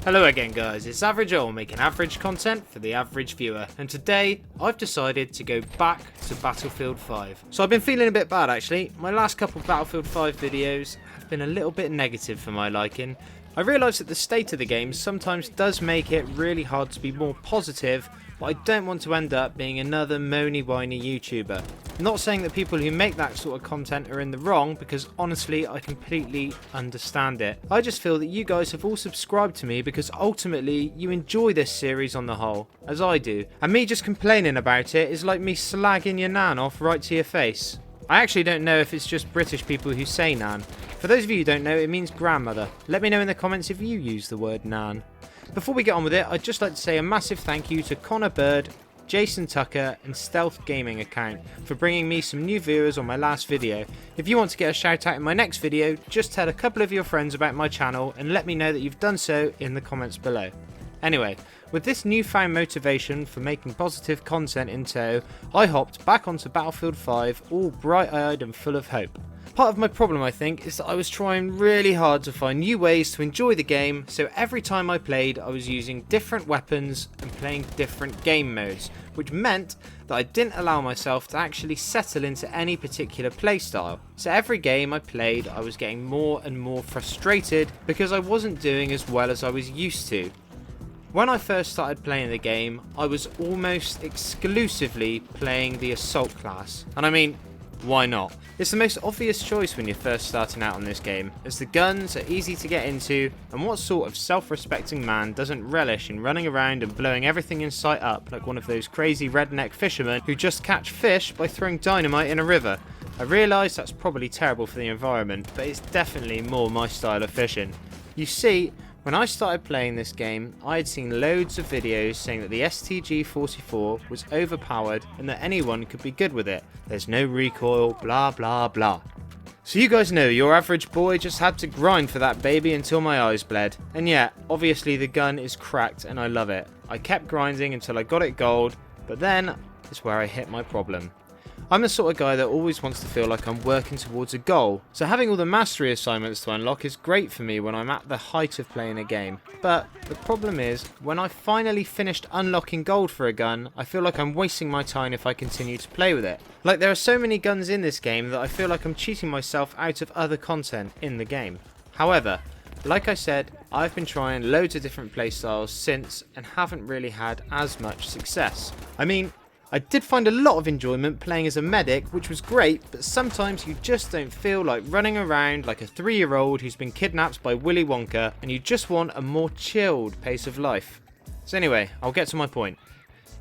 Hello again guys, it's Average Owl making average content for the average viewer, and today I've decided to go back to Battlefield 5. So I've been feeling a bit bad actually. My last couple of Battlefield 5 videos have been a little bit negative for my liking. I realise that the state of the game sometimes does make it really hard to be more positive, but I don't want to end up being another moany whiny YouTuber. I'm not saying that people who make that sort of content are in the wrong, because honestly I completely understand it. I just feel that you guys have all subscribed to me because ultimately you enjoy this series on the whole, as I do. And me just complaining about it is like me slagging your nan off right to your face. I actually don't know if it's just British people who say nan. For those of you who don't know, it means grandmother. Let me know in the comments if you use the word nan. Before we get on with it, I'd just like to say a massive thank you to Connor Bird, Jason Tucker and Stealth Gaming account for bringing me some new viewers on my last video. If you want to get a shout out in my next video, just tell a couple of your friends about my channel and let me know that you've done so in the comments below. Anyway, with this newfound motivation for making positive content in tow, I hopped back onto Battlefield 5 all bright-eyed and full of hope. Part of my problem, I think, is that I was trying really hard to find new ways to enjoy the game, so every time I played I was using different weapons and playing different game modes, which meant that I didn't allow myself to actually settle into any particular playstyle. So every game I played I was getting more and more frustrated because I wasn't doing as well as I was used to. When I first started playing the game, I was almost exclusively playing the Assault class, and I mean, why not? It's the most obvious choice when you're first starting out on this game, as the guns are easy to get into, and what sort of self-respecting man doesn't relish in running around and blowing everything in sight up like one of those crazy redneck fishermen who just catch fish by throwing dynamite in a river? I realise that's probably terrible for the environment, but it's definitely more my style of fishing. You see, when I started playing this game, I had seen loads of videos saying that the STG-44 was overpowered and that anyone could be good with it. There's no recoil, blah blah blah. So you guys know, your average boy just had to grind for that baby until my eyes bled. And yeah, obviously the gun is cracked and I love it. I kept grinding until I got it gold, but then is where I hit my problem. I'm the sort of guy that always wants to feel like I'm working towards a goal, so having all the mastery assignments to unlock is great for me when I'm at the height of playing a game. But the problem is, when I finally finished unlocking gold for a gun, I feel like I'm wasting my time if I continue to play with it. Like, there are so many guns in this game that I feel like I'm cheating myself out of other content in the game. However, like I said, I've been trying loads of different playstyles since and haven't really had as much success. I mean, I did find a lot of enjoyment playing as a medic, which was great, but sometimes you just don't feel like running around like a 3-year-old who's been kidnapped by Willy Wonka, and you just want a more chilled pace of life. So anyway, I'll get to my point.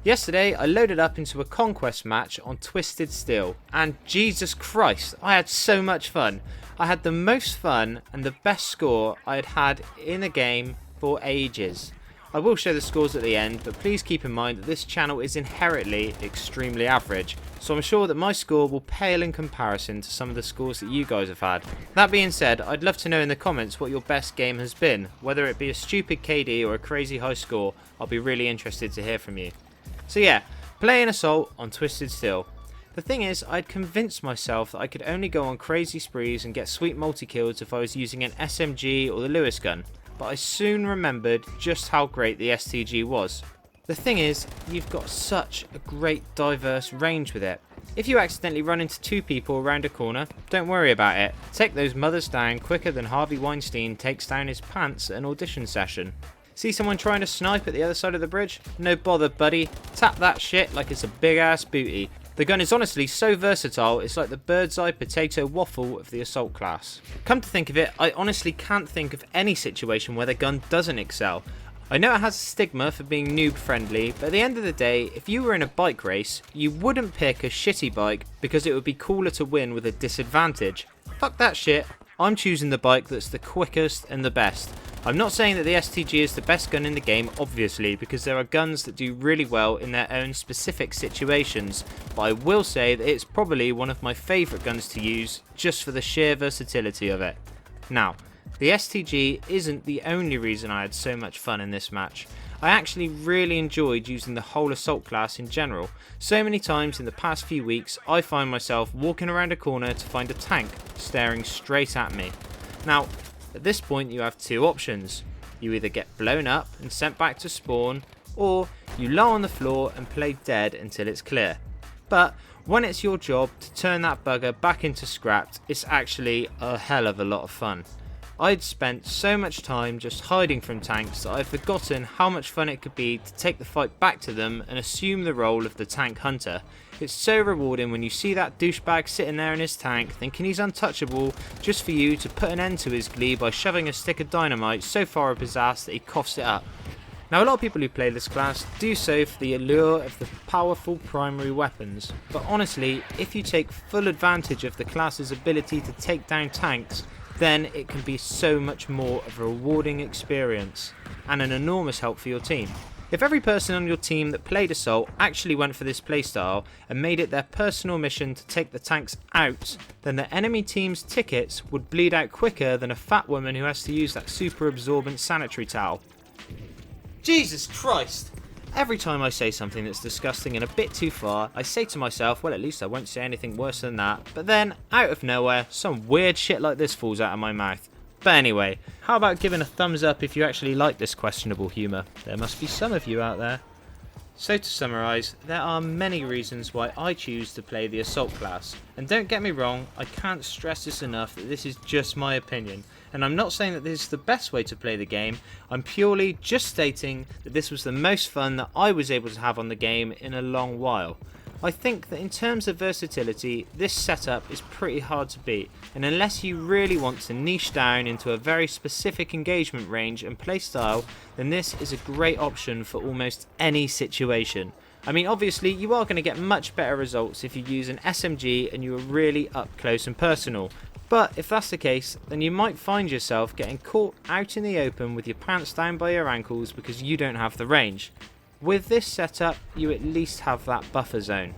Yesterday I loaded up into a conquest match on Twisted Steel, and Jesus Christ, I had so much fun. I had the most fun and the best score I had had in a game for ages. I will show the scores at the end, but please keep in mind that this channel is inherently extremely average, so I'm sure that my score will pale in comparison to some of the scores that you guys have had. That being said, I'd love to know in the comments what your best game has been, whether it be a stupid KD or a crazy high score. I'll be really interested to hear from you. So yeah, playing Assault on Twisted Steel. The thing is, I'd convinced myself that I could only go on crazy sprees and get sweet multi-kills if I was using an SMG or the Lewis gun, but I soon remembered just how great the STG was. The thing is, you've got such a great diverse range with it. If you accidentally run into 2 people around a corner, don't worry about it. Take those mothers down quicker than Harvey Weinstein takes down his pants at an audition session. See someone trying to snipe at the other side of the bridge? No bother, buddy. Tap that shit like it's a big ass booty. The gun is honestly so versatile, it's like the bird's eye potato waffle of the Assault class. Come to think of it, I honestly can't think of any situation where the gun doesn't excel. I know it has a stigma for being noob friendly, but at the end of the day, if you were in a bike race, you wouldn't pick a shitty bike because it would be cooler to win with a disadvantage. Fuck that shit, I'm choosing the bike that's the quickest and the best. I'm not saying that the STG is the best gun in the game, obviously, because there are guns that do really well in their own specific situations, but I will say that it's probably one of my favourite guns to use just for the sheer versatility of it. Now, the STG isn't the only reason I had so much fun in this match. I actually really enjoyed using the whole Assault class in general. So many times in the past few weeks I find myself walking around a corner to find a tank staring straight at me. Now, at this point you have 2 options. You either get blown up and sent back to spawn, or you lie on the floor and play dead until it's clear. But when it's your job to turn that bugger back into scrapped, it's actually a hell of a lot of fun. I'd spent so much time just hiding from tanks that I'd forgotten how much fun it could be to take the fight back to them and assume the role of the tank hunter. It's so rewarding when you see that douchebag sitting there in his tank thinking he's untouchable, just for you to put an end to his glee by shoving a stick of dynamite so far up his ass that he coughs it up. Now, a lot of people who play this class do so for the allure of the powerful primary weapons, but honestly, if you take full advantage of the class's ability to take down tanks, then it can be so much more of a rewarding experience and an enormous help for your team. If every person on your team that played Assault actually went for this playstyle and made it their personal mission to take the tanks out, then the enemy team's tickets would bleed out quicker than a fat woman who has to use that super absorbent sanitary towel. Jesus Christ! Every time I say something that's disgusting and a bit too far, I say to myself, well, at least I won't say anything worse than that. But then, out of nowhere, some weird shit like this falls out of my mouth. But anyway, how about giving a thumbs up if you actually like this questionable humour? There must be some of you out there. So to summarise, there are many reasons why I choose to play the Assault class. And don't get me wrong, I can't stress this enough that this is just my opinion. And I'm not saying that this is the best way to play the game, I'm purely just stating that this was the most fun that I was able to have on the game in a long while. I think that in terms of versatility, this setup is pretty hard to beat, and unless you really want to niche down into a very specific engagement range and playstyle, then this is a great option for almost any situation. I mean, obviously you are going to get much better results if you use an SMG and you are really up close and personal. But if that's the case, then you might find yourself getting caught out in the open with your pants down by your ankles because you don't have the range. With this setup, you at least have that buffer zone.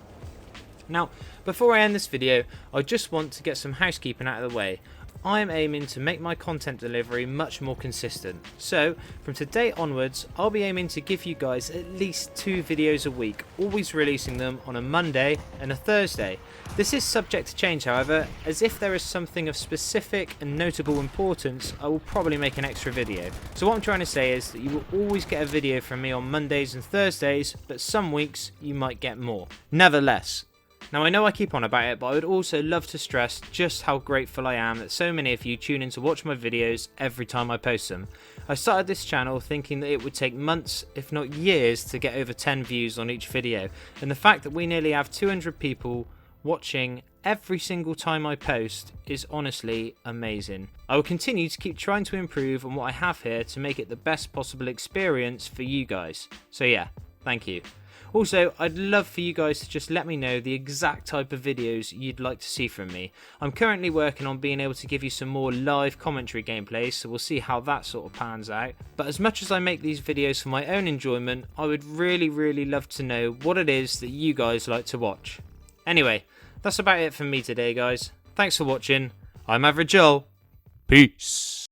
Now, before I end this video, I just want to get some housekeeping out of the way. I am aiming to make my content delivery much more consistent. So, from today onwards, I'll be aiming to give you guys at least 2 videos a week, always releasing them on a Monday and a Thursday. This is subject to change, however, as if there is something of specific and notable importance, I will probably make an extra video. So what I'm trying to say is that you will always get a video from me on Mondays and Thursdays, but some weeks you might get more. Nevertheless, now I know I keep on about it, but I would also love to stress just how grateful I am that so many of you tune in to watch my videos every time I post them. I started this channel thinking that it would take months, if not years, to get over 10 views on each video, and the fact that we nearly have 200 people watching every single time I post is honestly amazing. I will continue to keep trying to improve on what I have here to make it the best possible experience for you guys. So yeah, thank you. Also, I'd love for you guys to just let me know the exact type of videos you'd like to see from me. I'm currently working on being able to give you some more live commentary gameplays, so we'll see how that sort of pans out. But as much as I make these videos for my own enjoyment, I would really love to know what it is that you guys like to watch. Anyway, that's about it from me today, guys. Thanks for watching. I'm Average Joel. Peace.